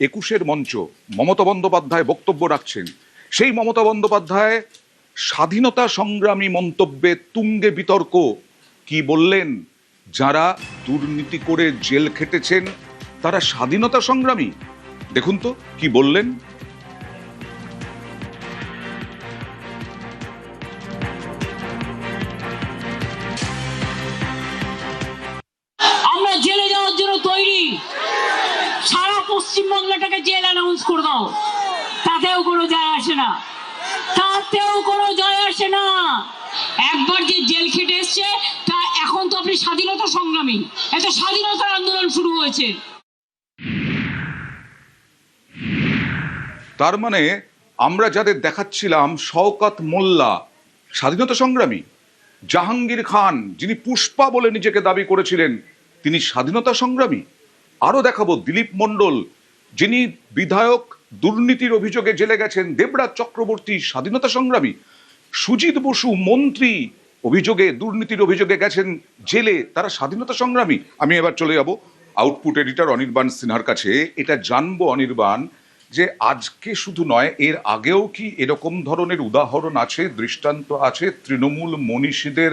একুশের মঞ্চ মমতা বন্দ্যোপাধ্যায় বক্তব্য রাখছেন। সেই মমতা বন্দ্যোপাধ্যায় স্বাধীনতা সংগ্রামী মন্তব্যে তুঙ্গে বিতর্ক। কি বললেন? যারা দুর্নীতি করে জেল খেটেছেন তারা স্বাধীনতা সংগ্রামী। দেখুন তো কি বললেন। আমরা জেলে যাওয়ার জন্য তৈরি, সারা পশ্চিমবাংলাটাকে জেল অ্যানাউন্স করে দাও, তাতেও কোনো যায় আসে না, তাতেও কোনো যায় আসে না। একবার যে জেল খেটে এসছে তা এখন তো আপনি স্বাধীনতা সংগ্রামী, একটা স্বাধীনতার আন্দোলন শুরু হয়েছে। তার মানে আমরা যাদের দেখাচ্ছিলাম শওকত মোল্লা স্বাধীনতা সংগ্রামী, জাহাঙ্গীর খান যিনি পুষ্পা বলে নিজেকে দাবি করেছিলেন তিনি স্বাধীনতা সংগ্রামী, আরো দেখাবো দিলীপ মণ্ডল যিনি বিধায়ক দুর্নীতির অভিযোগে জেলে গেছেন, দেবরাজ চক্রবর্তী স্বাধীনতা সংগ্রামী, সুজিত বসু মন্ত্রী অভিযোগে দুর্নীতির অভিযোগে গেছেন জেলে, তারা স্বাধীনতা সংগ্রামী। আমি এবার চলে যাব আউটপুট এডিটর অনির্বাণ সিনহার কাছে। এটা জানবো অনির্বাণ যে আজকে শুধু নয়, এর আগেও কি এরকম ধরনের উদাহরণ আছে, দৃষ্টান্ত আছে তৃণমূল মনীষীদের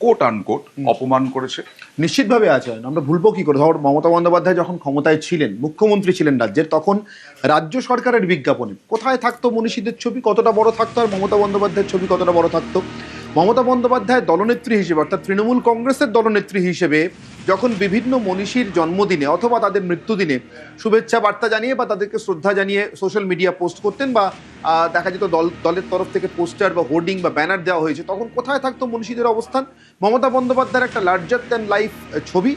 কোট আনকোট অপমান করেছে? নিশ্চিতভাবে আছে। আমরা ভুলবো কি করে? ধর মমতা বন্দ্যোপাধ্যায় যখন ক্ষমতায় ছিলেন, মুখ্যমন্ত্রী ছিলেন রাজ্যের, তখন রাজ্য সরকারের বিজ্ঞাপনে কোথায় থাকতো মনীষীদের ছবি কতটা বড় থাকতো, আর মমতা বন্দ্যোপাধ্যায়ের ছবি কতটা বড় থাকতো? মমতা বন্দ্যোপাধ্যায় দলনেত্রী হিসেবে, অর্থাৎ তৃণমূল কংগ্রেসের দলনেত্রী হিসেবে যখন বিভিন্ন মনীষীর জন্মদিনে অথবা তাদের মৃত্যুদিনে শুভেচ্ছা বার্তা জানিয়ে বা তাদেরকে শ্রদ্ধা জানিয়ে সোশ্যাল মিডিয়া পোস্ট করতেন, বা দেখা যেত দলের তরফ থেকে পোস্টার বা হোর্ডিং বা ব্যানার দেওয়া হয়েছে, তখন কোথায় থাকতো মনীষীদের অবস্থান? মমতা বন্দ্যোপাধ্যায়ের একটা লার্জার দ্যান লাইফ ছবি,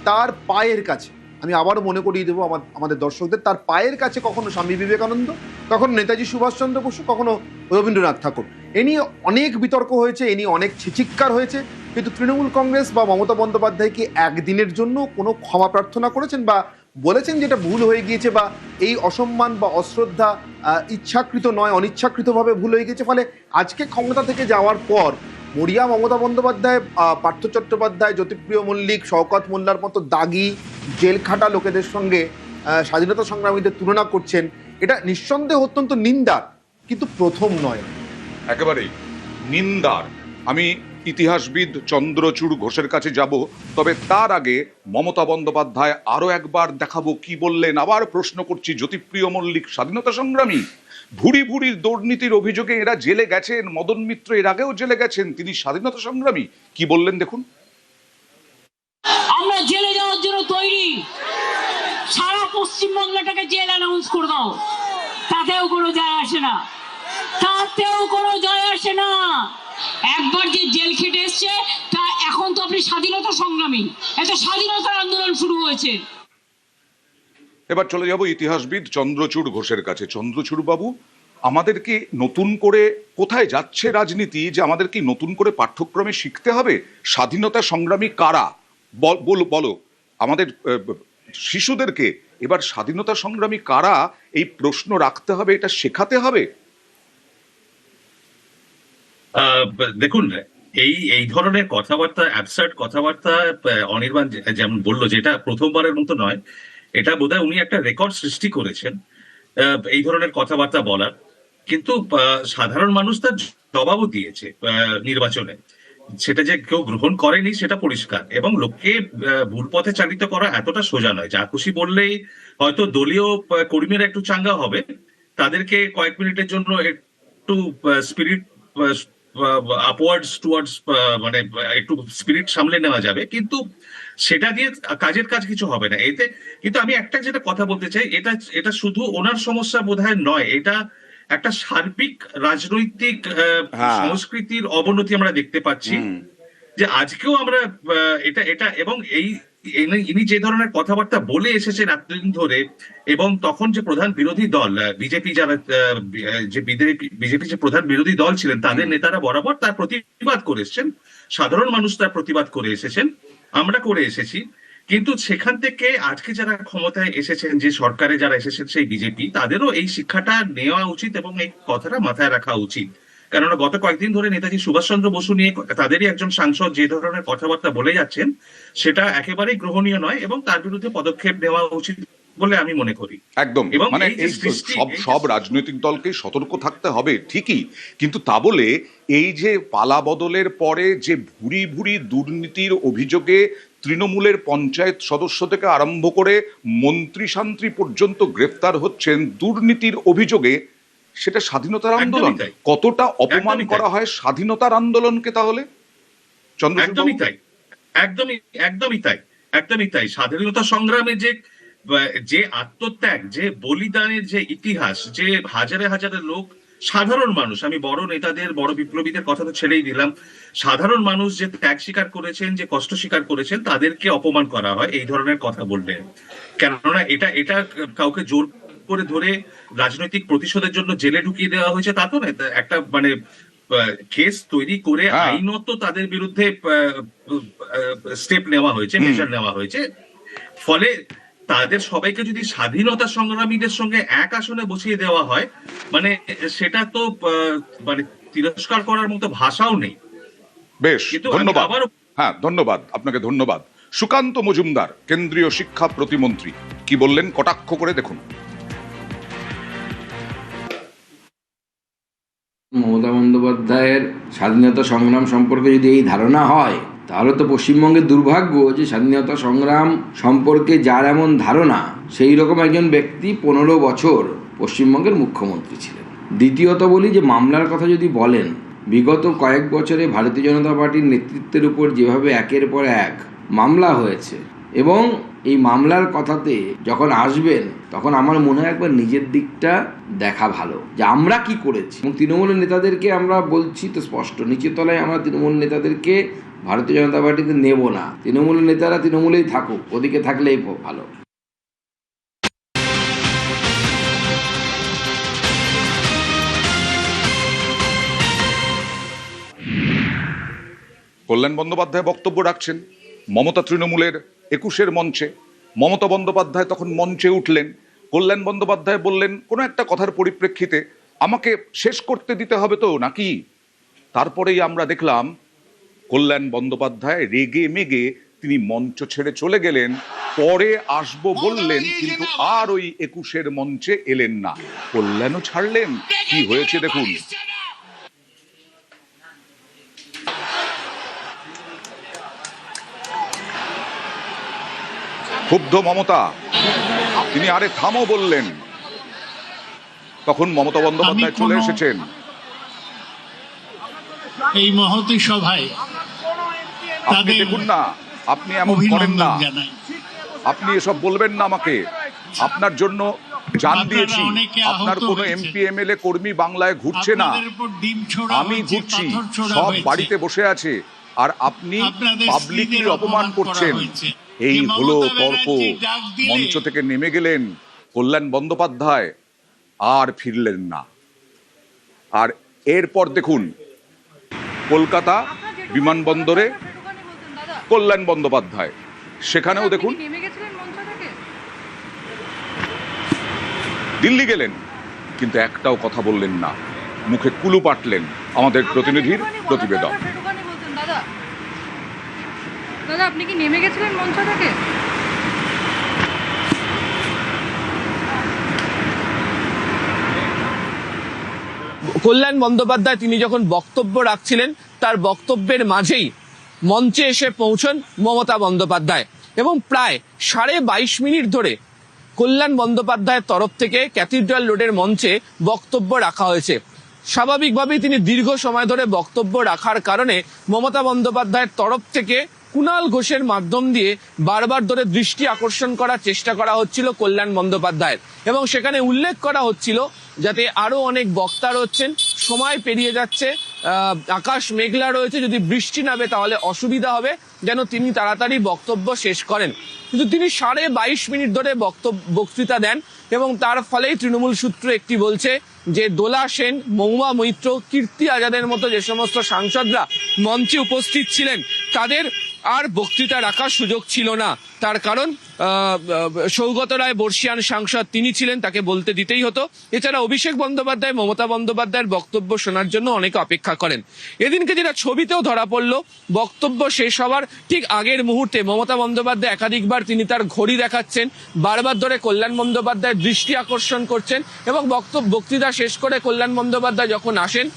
তার পায়ের কাছে, আমি আবারও মনে করিয়ে দেবো আমাদের দর্শকদের, তার পায়ের কাছে কখনো স্বামী বিবেকানন্দ, কখনো নেতাজি সুভাষচন্দ্র বসু, কখনো রবীন্দ্রনাথ ঠাকুর। এ নিয়ে অনেক বিতর্ক হয়েছে, এ নিয়ে অনেক ছিচিৎকার হয়েছে, কিন্তু তৃণমূল কংগ্রেস বা মমতা বন্দ্যোপাধ্যায় কি একদিনের জন্য কোনো ক্ষমা প্রার্থনা করেছেন বা বলেছেন যেটা ভুল হয়ে গিয়েছে, বা এই অসম্মান বা অশ্রদ্ধা ইচ্ছাকৃত নয় অনিচ্ছাকৃতভাবে ভুল হয়ে গেছে? ফলে আজকে ক্ষমতা থেকে যাওয়ার পর মরিয়া মমতা বন্দ্যোপাধ্যায়, পার্থ চট্টোপাধ্যায়, জ্যোতিপ্রিয় মল্লিক, শওকত মোল্লার মতো দাগি জেল খাটা লোকেদের সঙ্গে স্বাধীনতা সংগ্রামীদের তুলনা করছেন, এটা নিঃসন্দেহে অত্যন্ত নিন্দার, কিন্তু প্রথম নয়। একেবারেই নিন্দার। আমি ইতিহাসবিদ চন্দ্রচূড় ঘোষের কাছে যাব, তবে তার আগে মমতা বন্দ্যোপাধ্যায় আরো একবার দেখাবো কি বললেন। আবার প্রশ্ন করছি, জ্যোতিপ্রিয় মল্লিক স্বাধীনতা সংগ্রামী, ভুরি ভুরি দুর্নীতির অভিযোগে এরা জেলে গেছেন, মদন মিত্র এর আগেও জেলে গেছেন, তিনি স্বাধীনতা সংগ্রামী। কি বললেন দেখুন। আমরা জেলে যাওয়ার জন্য তৈরি, সারা পশ্চিমবাংলাটাকে জেল অ্যানাউন্স করে দাও, তাতেও কোনো যায় আসে না, তাতেও কোনো যায় আসে না। একবার যে জেল খেটে এসছে তা এখন তো আপনি স্বাধীনতা সংগ্রামী, একটা স্বাধীনতার আন্দোলন শুরু হয়েছে। এবার চলে যাব ইতিহাসবিদ চন্দ্রচূড় ঘোষের কাছে। চন্দ্রচূড় বাবু, আমাদেরকে নতুন করে কোথায় যাচ্ছে রাজনীতি, যে আমাদের কি নতুন করে পাঠ্যক্রমে শিখতে হবে স্বাধীনতা সংগ্রামী কারা? বলো আমাদের শিশুদেরকে এবার স্বাধীনতা সংগ্রামী কারা এই প্রশ্ন রাখতে হবে, এটা শেখাতে হবে। দেখুন, এই ধরনের কথাবার্তা, অ্যাবসার্ড কথাবার্তা, অনির্বাণ যেমন বললো, যেটা প্রথমবারের মতো নয়, এটা বোধহয় উনি একটা রেকর্ড সৃষ্টি করেছেন এই ধরনের কথাবার্তা বলার। কিন্তু সাধারণ মানুষ তার জবাবও দিয়েছে নির্বাচনে, সেটা যে কেউ গ্রহণ করেনি সেটা পরিষ্কার। এবং লোককে ভুল পথে চালিত করা এতটা সোজা নয়। যা খুশি বললেই হয়তো দলীয় কর্মীরা একটু চাঙ্গা হবে, তাদেরকে কয়েক মিনিটের জন্য একটু স্পিরিট আপওয়ার্ডস টুয়ার্ডস, মানে একটু স্পিরিট সামলে নেওয়া যাবে, কিন্তু সেটা দিয়ে কাজের কাজ কিছু হবে না এতে। কিন্তু আমি একটা যেটা কথা বলতে চাই, এটা শুধু ওনার সমস্যা বোধহয় নয়, এটা একটা সার্বিক রাজনৈতিক সংস্কৃতির অবনতি আমরা দেখতে পাচ্ছি। যে আজকেও আমরা এটা এবং ইনি যে ধরনের কথাবার্তা বলে এসেছেন এতদিন ধরে, এবং তখন যে প্রধান বিরোধী দল বিজেপি, যারা বিজেপি যে প্রধান বিরোধী দল ছিলেন, তাদের নেতারা বরাবর তার প্রতিবাদ করে এসেছেন, সাধারণ মানুষ তার প্রতিবাদ করে এসেছেন, আমরা করে এসেছি। কিন্তু সেখান থেকে আজকে যারা ক্ষমতায় এসেছেন, যে সরকারে যারা এসেছেন সেই বিজেপি, তাদেরও এই শিক্ষাটা নেওয়া উচিত এবং এই কথাটা মাথায় রাখা উচিত। কেননা গত কয়েকদিন ধরে নেতাজি সুভাষচন্দ্র বসু নিয়ে তাদেরই একজন সাংসদ যে ধরনের কথাবার্তা বলে যাচ্ছেন, সেটা একেবারেই গ্রহণীয় নয় এবং তার বিরুদ্ধে পদক্ষেপ নেওয়া উচিত বলে আমি মনে করি। একদম, এবং মানে এই যে এই সৃষ্টি- সব রাজনৈতিক দলকে সতর্ক থাকতে হবে ঠিকই, কিন্তু তা বলে এই যে পালা বদলের পরে যে ভুরি ভুরি দুর্নীতির অভিযোগে তৃণমূলের পঞ্চায়েত সদস্য থেকে আরম্ভ করে মন্ত্রী শান্ত্রী পর্যন্ত গ্রেফতার হচ্ছেন দুর্নীতির অভিযোগে, সেটা স্বাধীনতার আন্দোলন। একদমই তাই। কতটা অপমান একদমই তাই। করা হয় স্বাধীনতার আন্দোলনকে তাহলে, চন্দ্রচূড় একদমই বাবু? তাই, একদমই তাই। স্বাধীনতা সংগ্রামে যে আত্মত্যাগ, যে বলিদানের যে ইতিহাস, যে হাজারে হাজারে লোক, সাধারণ মানুষ, আমি বড় নেতাদের বড় বিপ্লবীদের কথা তো ছেড়েই দিলাম, সাধারণ মানুষ যে ত্যাগ স্বীকার করেছেন, যে কষ্ট স্বীকার করেছেন, তাদেরকে অপমান করা হয় এই ধরনের কথা বললে। কেননা এটা কাউকে জোর করে ধরে রাজনৈতিক প্রতিশোধের জন্য জেলে ঢুকিয়ে দেওয়া হয়েছে তা তো না। একটা মানে কেস তৈরি করে হ্যাঁ। আইনত তাদের বিরুদ্ধে স্টেপ নেওয়া হয়েছে, মেজার নেওয়া হয়েছে। ফলে তাদের সবাইকে যদি স্বাধীনতা সংগ্রামীদের সঙ্গে এক আসনে বসিয়ে দেওয়া হয়, মানে সেটা তো মানে তিরস্কার করার মতো ভাষাও নেই। বেশ, কিন্তু আমি ধন্যবাদ। আবারও হ্যাঁ, ধন্যবাদ আপনাকে, ধন্যবাদ। সুকান্ত মজুমদার, কেন্দ্রীয় শিক্ষা প্রতিমন্ত্রী, কি বললেন কটাক্ষ করে দেখুন। মমতা বন্দ্যোপাধ্যায়ের স্বাধীনতা সংগ্রাম সম্পর্কে যদি এই ধারণা হয়, তাহলে তো পশ্চিমবঙ্গের দুর্ভাগ্য যে স্বাধীনতা সংগ্রাম সম্পর্কে যার এমন ধারণা, সেই রকম একজন ব্যক্তি 15 বছর পশ্চিমবঙ্গের মুখ্যমন্ত্রী ছিলেন। দ্বিতীয়ত বলি যে মামলার কথা যদি বলেন, বিগত কয়েক বছরে ভারতীয় জনতা পার্টির নেতৃত্বের উপর যেভাবে একের পর এক মামলা হয়েছে, এবং এই মামলার কথাতে যখন আসবেন তখন আমার মনে হয় একবার নিজের দিকটা দেখা ভালো, যে আমরা কি করেছি। এবং তৃণমূলের নেতাদেরকে আমরা বলছি তো স্পষ্ট, নিচের তলায় আমরা তৃণমূল নেতাদেরকে ভারতীয় জনতা পার্টিতে নেব না। তৃণমূলের নেতারা তৃণমূলেই থাকুক, ওদিকে থাকলেই ভালো। কল্যাণ বন্দ্যোপাধ্যায় বক্তব্য রাখছেন, মমতা তৃণমূলের 21-এর মঞ্চে। মমতা বন্দ্যোপাধ্যায় তখন মঞ্চে উঠলেন, কল্যাণ বন্দ্যোপাধ্যায় বললেন কোনো একটা কথার পরিপ্রেক্ষিতে আমাকে শেষ করতে দিতে হবে তো নাকি। তারপরেই আমরা দেখলাম কল্যাণ বন্দ্যোপাধ্যায় রেগে মেগে তিনি মঞ্চ ছেড়ে চলে গেলেন। পরে আসবো বললেন, কিন্তু আর ওই 21-এর মঞ্চে এলেন না। কল্যাণও ছাড়লেন। কি হয়েছে দেখুন। ক্ষুব্ধ মমতা, তিনি আরে থামো বললেন। তখন মমতা বন্দ্যোপাধ্যায় চলে এসেছেন। এই মহতী সভায় আপনি তাদের দেখুন না, আপনি এমন করেন না, অভিনন্দন জানাই। আপনি এসব বলবেন না আমাকে। আপনার জন্য জান আপনারা দিয়েছি। অনেকে আপনার আহত কোনো হয়েছে। এমপি এমএলএ কর্মী বাংলায় ঘুরছে না, আপনাদের উপর ডিম ছোড়া আমি হয়েছে, ঘুরছি। পাথর ছোড়া সব হয়েছে। বাড়িতে বসে আছে, আর আপনি আপনাদের পাবলিকলি স্ত্রীদের অপমান অপমান করছেন। করা হয়েছে। এই যে হলো মমতা তর্ক। ব্যানার্জি ডাক দিলে- মঞ্চ থেকে নেমে গেলেন কল্যাণ বন্দ্যোপাধ্যায়, আর ফিরলেন না। আর এরপর দেখুন কলকাতা বিমানবন্দরে কল্যাণ বন্দ্যোপাধ্যায়, সেখানেও দেখুন দিল্লি গেলেন, কিন্তু একটাও কথা বললেন না, মুখে কুলু পাটলেন। আমাদের প্রতিনিধির প্রতিবেদন। দাদা, আপনি কি নেমে গেছিলেন মঞ্চ থেকে? কল্যাণ বন্দ্যোপাধ্যায় তিনি যখন বক্তব্য রাখছিলেন, তার বক্তব্যের মাঝেই মঞ্চে এসে পৌঁছন মমতা বন্দ্যোপাধ্যায়, এবং প্রায় 22.5 মিনিট ধরে কল্যাণ বন্দ্যোপাধ্যায়ের তরফ থেকে ক্যাথিড্রাল রোডের মঞ্চে বক্তব্য রাখা হয়েছে। স্বাভাবিকভাবেই তিনি দীর্ঘ সময় ধরে বক্তব্য রাখার কারণে মমতা বন্দ্যোপাধ্যায়ের তরফ থেকে কুণাল ঘোষের মাধ্যম দিয়ে বারবার ধরে দৃষ্টি আকর্ষণ করার চেষ্টা করা হচ্ছিল কল্যাণ বন্দ্যোপাধ্যায়ের, এবং সেখানে উল্লেখ করা হচ্ছিল যাতে আরো অনেক বক্তা রয়েছেন, সময় পেরিয়ে যাচ্ছে, আকাশ মেঘলা রয়েছে, যদি বৃষ্টি নামে তাহলে অসুবিধা হবে, যেন তিনি তাড়াতাড়ি বক্তব্য শেষ করেন। কিন্তু তিনি 22.5 মিনিট ধরে বক্তৃতা দেন, এবং তার ফলেই তৃণমূল সূত্র একটি বলছে যে দোলা সেন, মহুয়া মৈত্র, কীর্তি আজাদের মতো যে সমস্ত সাংসদরা মঞ্চে উপস্থিত ছিলেন, তাদের আর বক্তৃতা রাখার সুযোগ ছিল না। তার কারণ সৌগত রায় বর্ষিয়ান সাংসদ তিনি ছিলেন, তাকে বলতে দিতেই হতো। এছাড়া অভিষেক বন্দ্যোপাধ্যায় মমতা বন্দ্যোপাধ্যায়ের বক্তব্য শোনার জন্য অনেকে অপেক্ষা করেন। এদিনকে যেটা ছবিতেও ধরা পড়লো, বক্তব্য শেষ হওয়ার ঠিক আগের মুহূর্তে মমতা বন্দ্যোপাধ্যায় একাধিকবার তিনি তার ঘড়ি দেখাচ্ছেন, বারবার ধরে কল্যাণ বন্দ্যোপাধ্যায়ের দৃষ্টি আকর্ষণ করছেন এবং বক্তৃতা শেষ করে কল্যাণ বন্দ্যোপাধ্যায় যখন আসেন,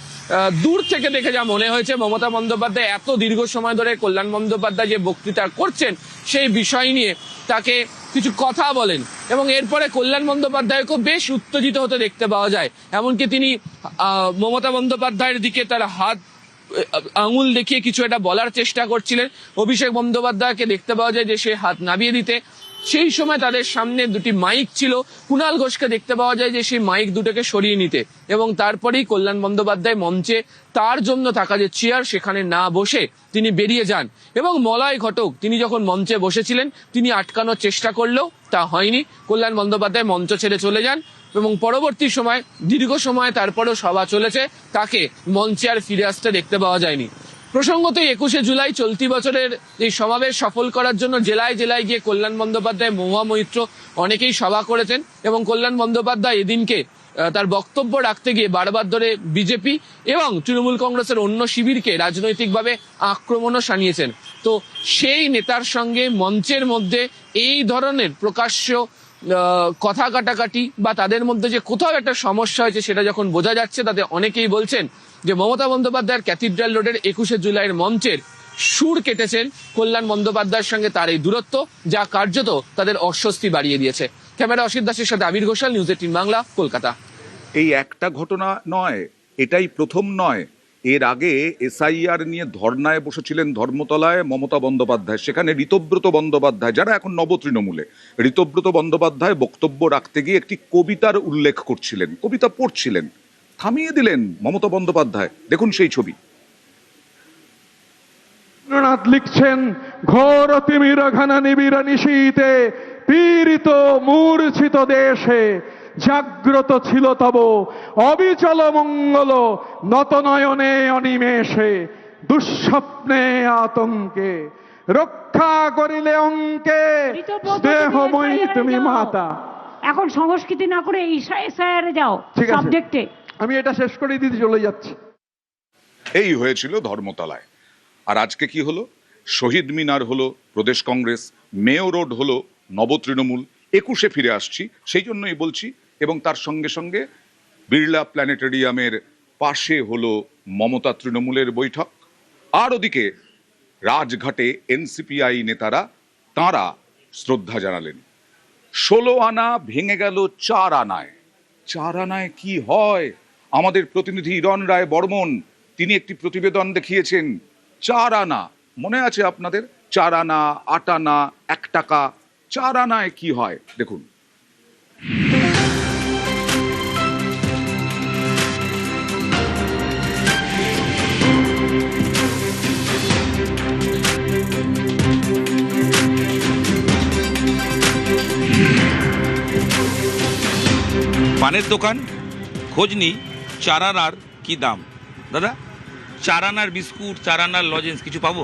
দূর থেকে দেখে যা মনে হয়েছে মমতা বন্দ্যোপাধ্যায় এত দীর্ঘ সময় ধরে কল্যাণ বন্দ্যোপাধ্যায় যে বক্তৃতা করছেন সেই বিষয় নিয়ে তাকে কিছু কথা বলেন এবং এরপরে কল্যাণ বন্দ্যোপাধ্যায়কে বেশ উত্তেজিত হতে দেখতে পাওয়া যায়। এমনকি তিনি মমতা বন্দ্যোপাধ্যায়ের দিকে তার হাত আঙুল দেখিয়ে কিছু একটা বলার চেষ্টা করছিলেন। অভিষেক বন্দ্যোপাধ্যায়কে দেখতে পাওয়া যায় যে সে হাত নামিয়ে দিতে। সেই সময় তাদের সামনে দুটি মাইক ছিল, কুণাল ঘোষকে দেখতে পাওয়া যায় যে সেই মাইক দুটোকে সরিয়ে নিতে এবং তারপরেই কল্যাণ বন্দ্যোপাধ্যায় মঞ্চে তার জন্য থাকা যে চেয়ার সেখানে না বসে তিনি বেরিয়ে যান এবং মলয় ঘটক তিনি যখন মঞ্চে বসেছিলেন তিনি আটকানোর চেষ্টা করলেও তা হয়নি। কল্যাণ বন্দ্যোপাধ্যায় মঞ্চ ছেড়ে চলে যান এবং পরবর্তী সময় দীর্ঘ সময় তারপরেও সভা চলেছে, তাকে মঞ্চে আর ফিরে আসতে দেখতে পাওয়া যায়নি। প্রসঙ্গত 21শে জুলাই চলতি বছরের এই সমাবেশ সফল করার জন্য জেলায় জেলায় গিয়ে কল্যাণ বন্দ্যোপাধ্যায়, মহুয়া মৈত্র অনেকেই সভা করেছেন এবং কল্যাণ বন্দ্যোপাধ্যায় এদিনকে তার বক্তব্য রাখতে গিয়ে বারবার ধরে বিজেপি এবং তৃণমূল কংগ্রেসের অন্য শিবিরকে রাজনৈতিকভাবে আক্রমণও শানিয়েছেন। তো সেই নেতার সঙ্গে মঞ্চের মধ্যে এই ধরনের প্রকাশ্য কথা কাটাকাটি বা তাদের মধ্যে যে কোথাও একটা সমস্যা হয়েছে সেটা যখন বোঝা যাচ্ছে, তাতে অনেকেই বলছেন যে মমতা বন্দ্যোপাধ্যায়ের ক্যাথিড্রাল রোডের 21শে জুলাইয়ের মঞ্চের সুর কেটেছেন কল্যাণ বন্দ্যোপাধ্যায়ের সঙ্গে তার এই দূরত্ব, যা কার্যত তাদের অস্বস্তি বাড়িয়ে দিয়েছে। ক্যামেরা অসিত দাসের সাথে আবির ঘোষাল, নিউজ 18 বাংলা, কলকাতা। এই একটা ঘটনা নয়, এটাই প্রথম নয়। এর আগে এসআইআর নিয়ে ধর্নায় বসেছিলেন ধর্মতলায় মমতা বন্দ্যোপাধ্যায়, সেখানে ঋতব্রত বন্দ্যোপাধ্যায়, যারা এখন নবতৃণমূলে, ঋতব্রত বন্দ্যোপাধ্যায় বক্তব্য রাখতে গিয়ে একটি কবিতার উল্লেখ করছিলেন, কবিতা পড়ছিলেন, থামিয়ে দিলেন মমতা বন্দ্যোপাধ্যায়। দেখুন সেই ছবি। রবীন্দ্রনাথ লিখছেন, ঘোর তিমির ঘন নিবিড় নিশীতে পীড়িত মূর্ছিত দেশে জাগ্রত ছিল তব অবিচল মঙ্গল নত নয়নে অনিমেষে দুঃস্বপ্নে আতঙ্কে রক্ষা করিলে অঙ্কে দেহময়ী তুমি মাতা। এখন সংস্কৃতি না করে এসআইআরে যাও সাবজেক্টে। আমি এটা শেষ করে দিতে চলে যাচ্ছি। এই হয়েছিল ধর্মতলায়। আর আজকে কি হলো? শহীদ মিনার হলো প্রদেশ কংগ্রেস, মেয়ো রোড হলো নবতৃণমূল। 21শে ফিরে আসছি সেই জন্যই বলছি। এবং তার সঙ্গে সঙ্গে বিড়লা প্ল্যানেটেরিয়ামের পাশে হলো মমতা তৃণমূলের বৈঠক। আর ওদিকে রাজঘাটে এনসিপিআই নেতারা তাঁরা শ্রদ্ধা জানালেন। 16 আনা ভেঙে গেল 4 আনায়। 4 আনায় কি হয়? আমাদের প্রতিনিধি ইরণ রায় বর্মন তিনি একটি প্রতিবেদন দেখিয়েছেন। 4 আনা মনে আছে আপনাদের? 4 আনা, 8 আনা, 1 টাকা। 4 আনায় কি হয় দেখুন। পানের দোকান, খোঁজ নিই 4 আনার কি দাম। দাদা, 4 আনার বিস্কুট, 4 আনার লজেন্স কিছু পাবো?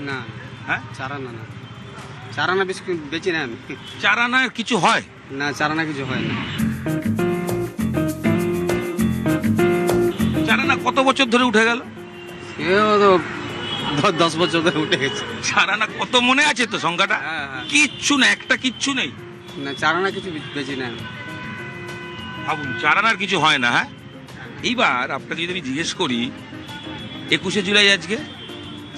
না। হ্যাঁ, 4 আনা না, 4 আনা বিস্কুট বেচি না আমি। 4 আনার কিছু হয় না, 4 আনা কিছু হয় না। 4 আনা কত বছর ধরে উঠে গেল? তো 10 বছর ধরে উঠে গেছে। 4 আনা কত মনে আছে তো সংখ্যাটা? হ্যাঁ, হ্যাঁ। কিচ্ছু না, একটা কিচ্ছু নেই। না, 4 আনা কিছু বেচি না আমি। ভাবুন, 4 আনার কিছু হয় না। হ্যাঁ, এইবার আপনাকে যদি আমি জিজ্ঞেস করি, 21শে জুলাই আজকে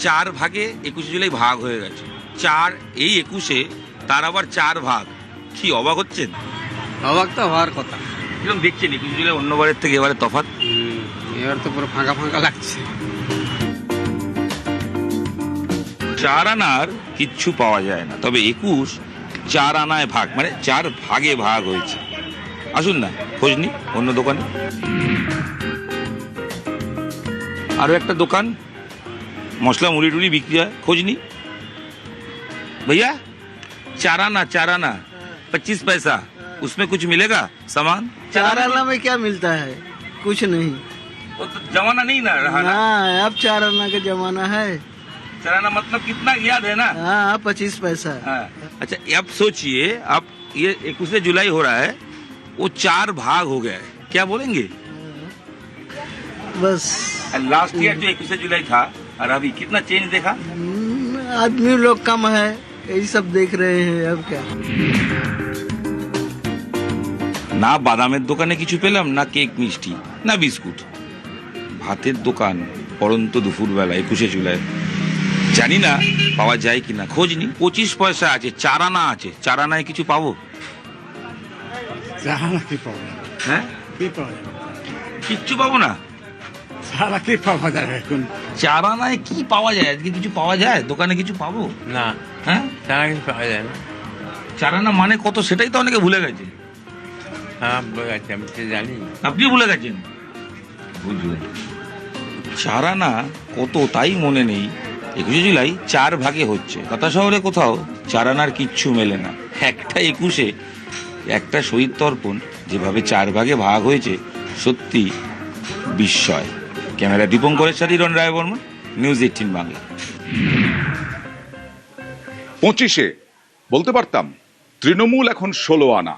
4 ভাগে 21শে জুলাই ভাগ হয়ে গেছে। 4 এই 21শে তার আবার 4 ভাগ। কি অবাক হচ্ছেন? অবাক তো হওয়ার কথা। এরকম দেখছেন 21শে জুলাই অন্যবারের থেকে এবারে তফাৎ। এবার তো পুরো ফাঁকা ফাঁকা লাগছে। 4 আনার কিচ্ছু পাওয়া যায় না, তবে 21 4 আনায় ভাগ, মানে 4 ভাগে ভাগ হয়েছে। আসুন না, খোঁজ নি অন্য দোকানে। আরো একটা দোকান, মশলা মুড়ি টুড়ি বিক্রি হয়, খোঁজ নি। भैया 4 आना 25 पैसा, उसमें कुछ मिलेगा सामान? 4 आना में क्या मिलता है? कुछ नहीं। वो तो जमाना नहीं ना रहा ना। अब 4 आना का जमाना है। चाराना मतलब कितना याद है ना? हाँ 25 पैसा। हाँ। अच्छा अब सोचिए, अब ये 21 जुलाई हो रहा है, वो 4 भाग हो गया है, क्या बोलेंगे? बस लास्ट ईयर जो 21 जुलाई था और अभी कितना चेंज देखा? आदमी लोग कम है, यही सब देख रहे हैं, अब क्या। না বাদামের দোকানে কিছু পেলাম, না কেক মিষ্টি, না বিস্কুট। ভাতের দোকান পরন্ত দুপুরবেলা 21 জুলাই, জানি না পাওয়া যায় কিনা, খোঁজ নি। 25 পয়সা আছে, 4 আনা আছে, 4 আনায় কিছু পাবো? চারানা কি পাবো? হ্যাঁ, কি পাওয়া যাবে? কিচ্ছু পাবো না। চারা কি পাওয়া যাবে এখন? 4 আনায় কি পাওয়া যায়? আজকে কিছু পাওয়া যায়? দোকানে কিছু পাবো? না, হ্যাঁ, চারা কিছু পাওয়া যায় না। 4 আনা মানে কত সেটাই তো অনেকে ভুলে গেছে। হ্যাঁ বলে গেছে, আমি তো জানি। আপনি ভুলে গেছেন? বুঝলেন, 4 আনা কত তাই মনে নেই। 21 জুলাই 4 ভাগে হচ্ছে। কথা শহরে কোথাও 4 আনার কিচ্ছু মেলে না। একটা 21-এ একটা শহীদ তর্পণ যেভাবে 4 ভাগে ভাগ হয়েছে, সত্যি বিস্ময়। ক্যামেরা দীপঙ্করের সাথে রন রায় বর্মন, নিউজ 18 বাংলা। 25-এ বলতে পারতাম তৃণমূল এখন 16 আনা,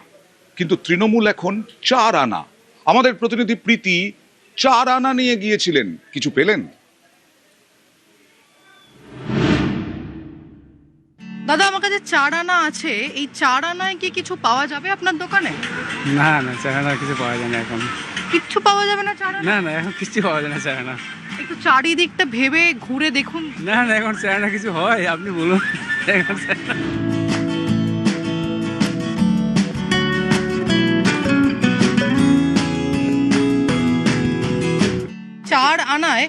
কিন্তু তৃণমূল এখন 4 আনা। আমাদের প্রতিনিধি প্রীতি 4 আনা নিয়ে গিয়েছিলেন, কিছু পেলেন? দাদা আমার কাছে 4 আনা আছে, এই 4 আনায় কি কিছু পাওয়া যাবে আপনার দোকানে? না না, চারানা কিছু পাওয়া যায় না এখন। কিচ্ছু পাওয়া যাবে না 4 আনা? না না, এখন কিছু পাওয়া যায় না চারানা। একটু চারিদিকটা ভেবে ঘুরে দেখুন। না না, এখন চারানা কিছু হয়? আপনি বলুন। এখন চারানা চার আনায়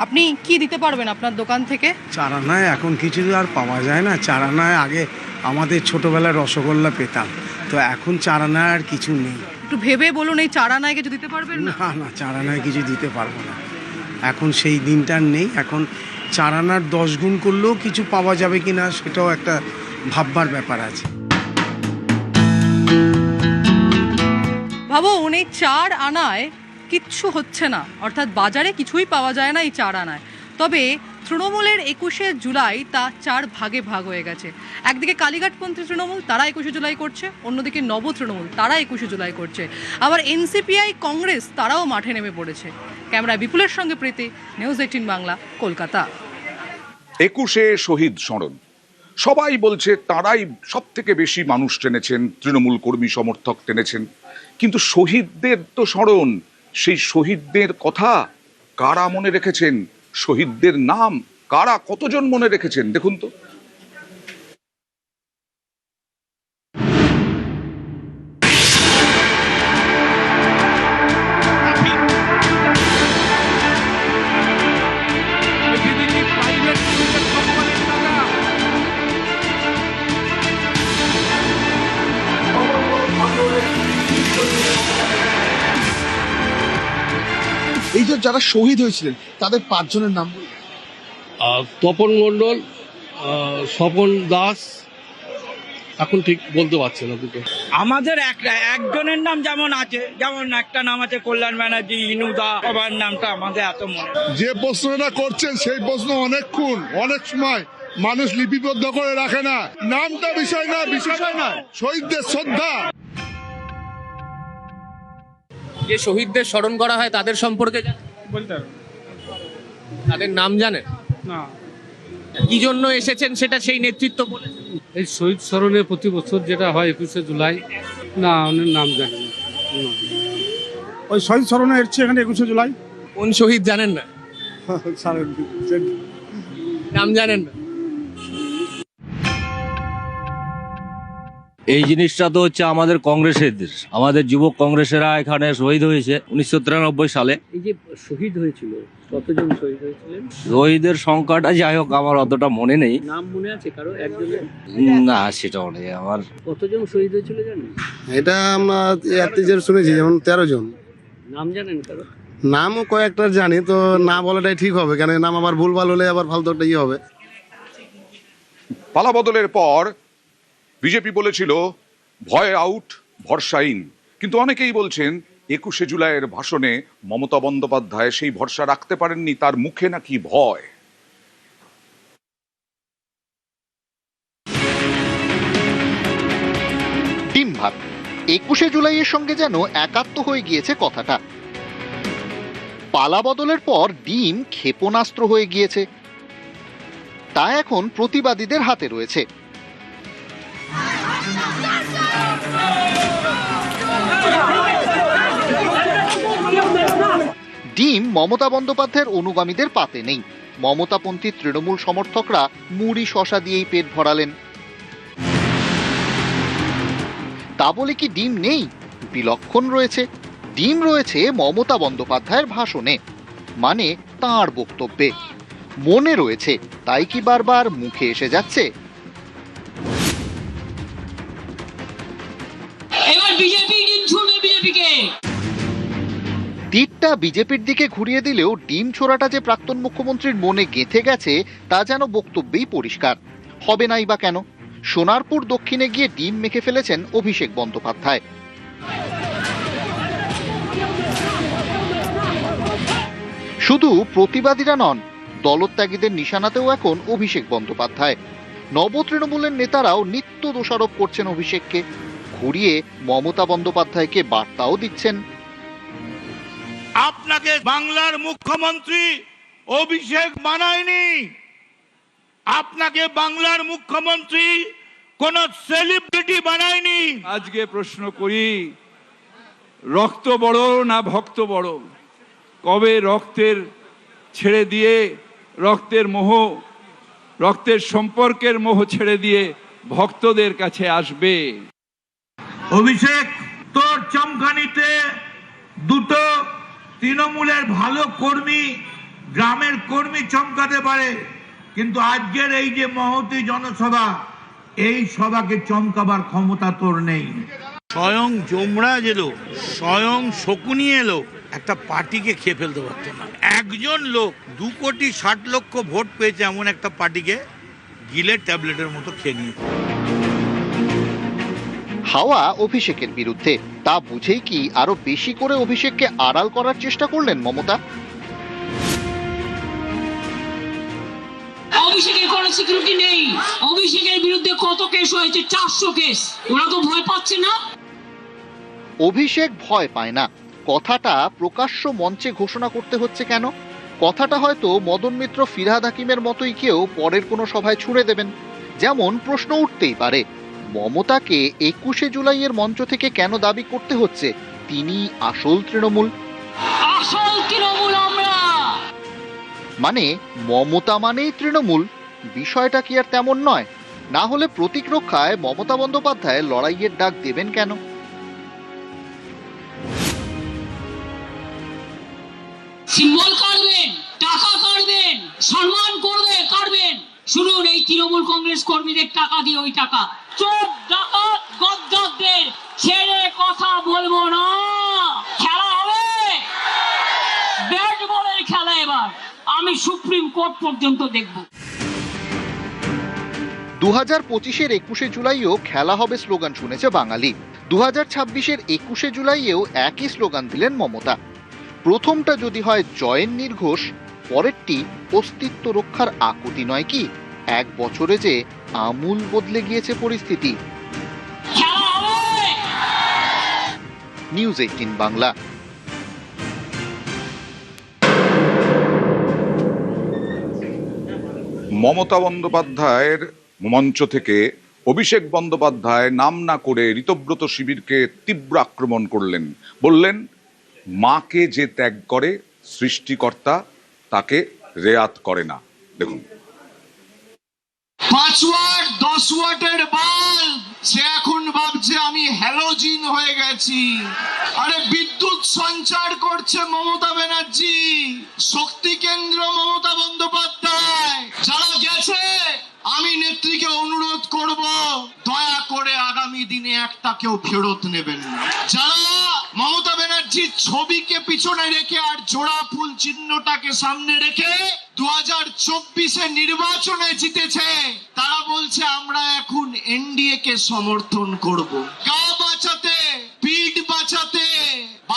আপনি কি দিতে পারবেন আপনার দোকান থেকে? চারানায় এখন কিছু আর পাওয়া যায় না। চারানায় আগে আমাদের ছোটবেলায় রসগোল্লা পেতাম, তো এখন চারানায় আর কিছু নেই। একটু ভেবে বলুন, এই 4 আনায় কিছু দিতে পারবেন না? না না, চারানায় কিছু দিতে পারবো না, এখন সেই দিনটা নেই। এখন চারানার 10 গুণ করলেও কিছু পাওয়া যাবে কিনা সেটাও একটা ভাববার ব্যাপার আছে। ভাবুন, এই 4 আনায় কিচ্ছু হচ্ছে না, অর্থাৎ বাজারে কিছুই পাওয়া যায় না এই 4 আনায়। তবে তৃণমূলের 21শে জুলাই তা 4 ভাগে ভাগ হয়ে গেছে। একদিকে কালীঘাটপন্থী তৃণমূল, তারা 21শে জুলাই করছে, অন্যদিকে নব তৃণমূল, তারা 21শে জুলাই করছে। আবার এনসিপিআই কংগ্রেস তারাও মাঠে নেমে পড়েছে। ক্যামেরায় বিপুলের সঙ্গে প্রীতি, নিউজ 18 বাংলা, কলকাতা। 21-এ শহীদ স্মরণ, সবাই বলছে তারাই সব থেকে বেশি মানুষ টেনেছেন, তৃণমূল কর্মী সমর্থক টেনেছেন। কিন্তু শহীদদের তো স্মরণ, সেই শহীদদের কথা কারা মনে রেখেছেন? শহীদদের নাম কারা, কতজন মনে রেখেছেন দেখুন তো। এই যে যারা শহীদ হয়েছিলেন তাদের 5 জনের নাম বলুন। তপন মণ্ডল, স্বপন দাস, এখন ঠিক বলতে পারছি না দুটো। আমাদের একজনের নাম যেমন আছে, যেমন একটা নাম আছে কল্যাণ ব্যানার্জি, ইনুদা, সবার নামটা আমাদের এত মনে। যে প্রশ্নটা করছেন সেই প্রশ্ন অনেকক্ষণ অনেক সময় মানুষ লিপিবদ্ধ করে রাখে না। নামটা বিষয় না, বিষয় না শহীদদের শ্রদ্ধা। যে শহীদদের স্মরণ করা হয় তাদের সম্পর্কে বলতে তাদের নাম জানেন? না, কি জন্য এসেছেন সেটা সেই নেতৃত্ব বলেছে। এই শহীদ স্মরণে প্রতি বছর যেটা হয় 21শে জুলাই, না ওনার নাম জানি না। ওই শহীদ স্মরণে এসছে এখানে 21শে জুলাই। কোন শহীদ জানেন না? নাম জানেন না? এই জিনিসটা তো হচ্ছে আমাদের কংগ্রেসের দেশ, আমাদের যুবক কংগ্রেসেরা এখানে শহীদ হয়েছে 1993 সালে। এই যে শহীদ হয়েছিল, কতজন শহীদ হয়েছিলেন? শহীদের সংখ্যাটা যাই হোক আমার অতটা মনে নেই। নাম মনে আছে কারো একজনের? না সেটাও নেই আমার। কতজন শহীদ হয়েছিল জানেন? এটা আমরা এতজন শুনেছি, যেমন 13 জন। নাম জানেন কারো? নামও কয়েকটা জানি, তো না বলাটাই ঠিক হবে, কেন নাম আবার ভুলভাল হলে আবার ফালতু একটা হবে। পালা বদলের পর বিজেপি বলেছিল ভয় আউট, ভরসা ইন, কিন্তু অনেকেই বলছেন 21শে জুলাইয়ের ভাষণে মমতা বন্দ্যোপাধ্যায় সেই ভরসা রাখতে পারেননি, তার মুখে নাকি ভয়। 21শে জুলাইয়ের সঙ্গে যেন একাত্ম হয়ে গিয়েছে কথাটা। পালা বদলের পর ডিম ক্ষেপণাস্ত্র হয়ে গিয়েছে, তা এখন প্রতিবাদীদের হাতে রয়েছে। ডিম মমতা বন্দ্যোপাধ্যায়ের অনুগামীদের পাতে নেই। মমতাপন্থী তৃণমূল সমর্থকরা মুড়ি শশা দিয়েই পেট ভরালেন। তা বলে কি ডিম নেই? বিলক্ষণ রয়েছে। ডিম রয়েছে মমতা বন্দ্যোপাধ্যায়ের ভাষণে, মানে তাঁর বক্তব্যে। মনে রয়েছে, তাই কি বারবার মুখে এসে যাচ্ছে? এবার বিজেপি ডিম ছুড়বে বিজেপিকে। তীরটা বিজেপির দিকে ঘুরিয়ে দিলেও ডিম ছোড়াটা যে প্রাক্তন মুখ্যমন্ত্রীর মনে গেঁথে গেছে তা যেন বক্তব্যেই পরিষ্কার। হবে নাই বা কেন? সোনারপুর দক্ষিণে গিয়ে ডিম মেখে ফেলেছেন অভিষেক বন্দ্যোপাধ্যায়। শুধু প্রতিবাদীরা নন, দলত্যাগীদের নিশানাতেও এখন অভিষেক বন্দ্যোপাধ্যায়। নব তৃণমূলের নেতারাও নিত্য দোষারোপ করছেন অভিষেককে, ঘুরিয়ে মমতা বন্দ্যোপাধ্যায়কে বার্তাও দিচ্ছেন। আপনাকে বাংলার মুখ্যমন্ত্রী অভিষেক বানায়নি, আপনাকে বাংলার মুখ্যমন্ত্রী কোন সেলিব্রিটি বানায়নি। আজকে প্রশ্ন করি, রক্ত বড় না ভক্ত বড়? কবে রক্তের ছেড়ে দিয়ে, রক্তের মোহ, রক্তের সম্পর্কের মোহ ছেড়ে দিয়ে ভক্তদের কাছে আসবে? অভিষেক, তোর চমকানিতে দুটো তৃণমূলের ভালো কর্মী, গ্রামের কর্মী চমকাতে পারে, কিন্তু আজকের এই যে মহতী জনসভা, এই সভাকে চমকাবার ক্ষমতা তোর নেই। স্বয়ং যমরাজ এলো, স্বয়ং শকুনি এলো, একটা পার্টিকে খেয়ে ফেলতে পারত না। একজন লোক 2,60,00,000 ভোট পেয়েছে এমন একটা পার্টিকে গিলের ট্যাবলেটের মতো খেয়ে নিয়েছে। হাওয়া অভিষেকের বিরুদ্ধে, তা বুঝেই কি আরো বেশি করে অভিষেককে আড়াল করার চেষ্টা করলেন মমতা? অভিষেকের কোনো সিকিউরিটি নেই। অভিষেকের বিরুদ্ধে কত কেস হয়েছে? 400 কেস। ওরা তো ভয় পাচ্ছে না। অভিষেক ভয় পায় না, কথাটা প্রকাশ্য মঞ্চে ঘোষণা করতে হচ্ছে কেন? কথাটা হয়তো মদন মিত্র, ফিরহাদ হাকিমের মতোই কেউ পরের কোনো সভায় ছুড়ে দেবেন। যেমন প্রশ্ন উঠতেই পারে, মমতাকে 21শে জুলাইয়ের মঞ্চ থেকে কেন দাবি করতে হচ্ছে তিনি আসল তৃণমূল? আসল তৃণমূল আমরা। মানে মমতা মানেই তৃণমূল, বিষয়টা কি আর তেমন নয়? না হলে প্রতীক রক্ষায় মমতা বন্দ্যোপাধ্যায় লড়াইয়ের ডাক দেবেন কেন? সিম্বল কাটবেন, টাকা কাটবেন, সম্মান করবে কাটবেন। শুনুন, এই তৃণমূল কংগ্রেস কর্মীদের টাকা দিয়ে ওই টাকা চোর ডাকাত গদ্দারদের ছেড়ে কথা বলবো না। খেলা হবে ব্যাট বলের খেলা। এবার আমি সুপ্রিম কোর্ট পর্যন্ত দেখব। 2025-এর 21শে জুলাইও খেলা হবে স্লোগান শুনেছে বাঙালি। 2026-এর 21শে জুলাইয়েও একই স্লোগান দিলেন মমতা। প্রথমটা যদি হয় জয়ের নির্ঘোষ, পরেরটি অস্তিত্ব রক্ষার আকুতি নয় কি? 1 বছরে যে আমূল বদলে গিয়েছে পরিস্থিতি। নিউজ 18 বাংলা। মমতা বন্দ্যোপাধ্যায়ের মঞ্চ থেকে অভিষেক বন্দ্যোপাধ্যায় নাম না করে ঋতব্রত শিবিরকে তীব্র আক্রমণ করলেন। বললেন, মাকে যে ত্যাগ করে সৃষ্টিকর্তা তাকে রেয়াত করে না। দেখুন, 5 ওয়াট 10 ওয়াটের বাল্ব সে এখন ভাবছে আমি হ্যালোজিন হয়ে গেছি। আরে বিদ্যুৎ সঞ্চার করছে মমতা ব্যানার্জি, শক্তি কেন্দ্র মমতা বন্দ্যোপাধ্যায়। যারা গেছে, আমি নেত্রীকে অনুরোধ করব, দয়া করে আগামী দিনে একটা কেউ ফেরত নেবেন না। যারা মমতা ব্যানার্জির ছবিকে পিছনে রেখে আর জোড়া ফুল চিহ্নটাকে সামনে রেখে 2024-এ নির্বাচনে জিতেছে, তারা বলছে আমরা এখন এনডিএ কে সমর্থন করব। গা বাঁচাতে, পিঠ বাঁচাতে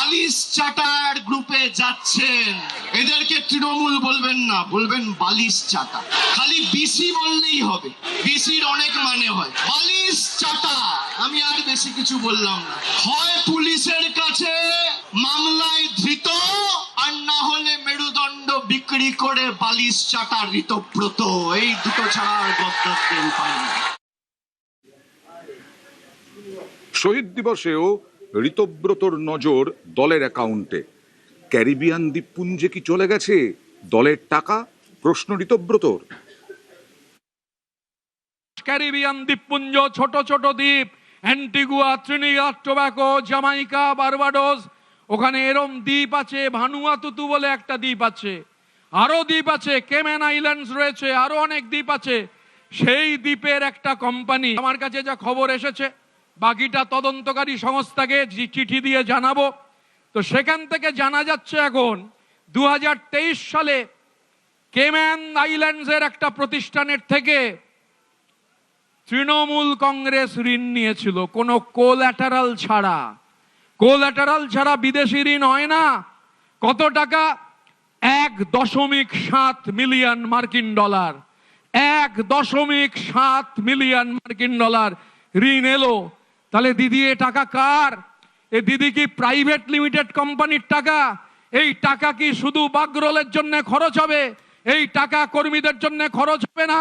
বালিশ চাটার গ্রুপে যাচ্ছেন। এদেরকে তৃণমূল বলবেন না, বলবেন বালিশ চাটা। খালি বিসি বললেই হবে, বিসির অনেক মানে হয়। বালিশ চাটা, আমি আর বেশি কিছু বললাম না। হয় পুলিশের কাছে মামলায় ধৃত, আর না হলে মেরুদণ্ড বিক্রি করে বালিশ চাটা ঋতব্রত। এই দুটো ছাড়া আর গদ্দারদের উপায় নেই। শহীদ দিবসেও ঋতব্রতর নজর দলের অ্যাকাউন্টে। ক্যারিবিয়ান দ্বীপপুঞ্জে কি চলে গেছে দলের টাকা? প্রশ্ন ঋতব্রতর। ক্যারিবিয়ান দ্বীপপুঞ্জ, ছোট ছোট দ্বীপ, Antigua, Trinidad Tobago, Jamaica, Barbados, ওখানে এরম দ্বীপ আছে। ভানুয়াতুতু বলে একটা দ্বীপ আছে, আরো দ্বীপ আছে, কেমেন আইল্যান্ডস রয়েছে, আরো অনেক দ্বীপ আছে। সেই দ্বীপের একটা কোম্পানি, আমার কাছে যা খবর এসেছে, বাকিটা তদন্তকারী সংস্থাকে চিঠি দিয়ে জানাবো। তো সেখান থেকে জানা যাচ্ছে এখন 2023 সালে কেমেন আইল্যান্ডসের একটা প্রতিষ্ঠানের থেকে তৃণমূল কংগ্রেস ঋণ নিয়েছিল, কোনো কোল্যাটারাল ছাড়া। কোল্যাটারাল ছাড়া বিদেশি ঋণ হয় না। কত টাকা? 1.7 মিলিয়ন মার্কিন ডলার। 1.7 মিলিয়ন মার্কিন ডলার ঋণ এলো। তাহলে দিদি, এ টাকা কার? এ দিদি কি প্রাইভেট লিমিটেড কোম্পানির টাকা? এই টাকা কি শুধু বাগরোলের জন্য খরচ হবে? এই টাকা কর্মীদের জন্য খরচ হবে না।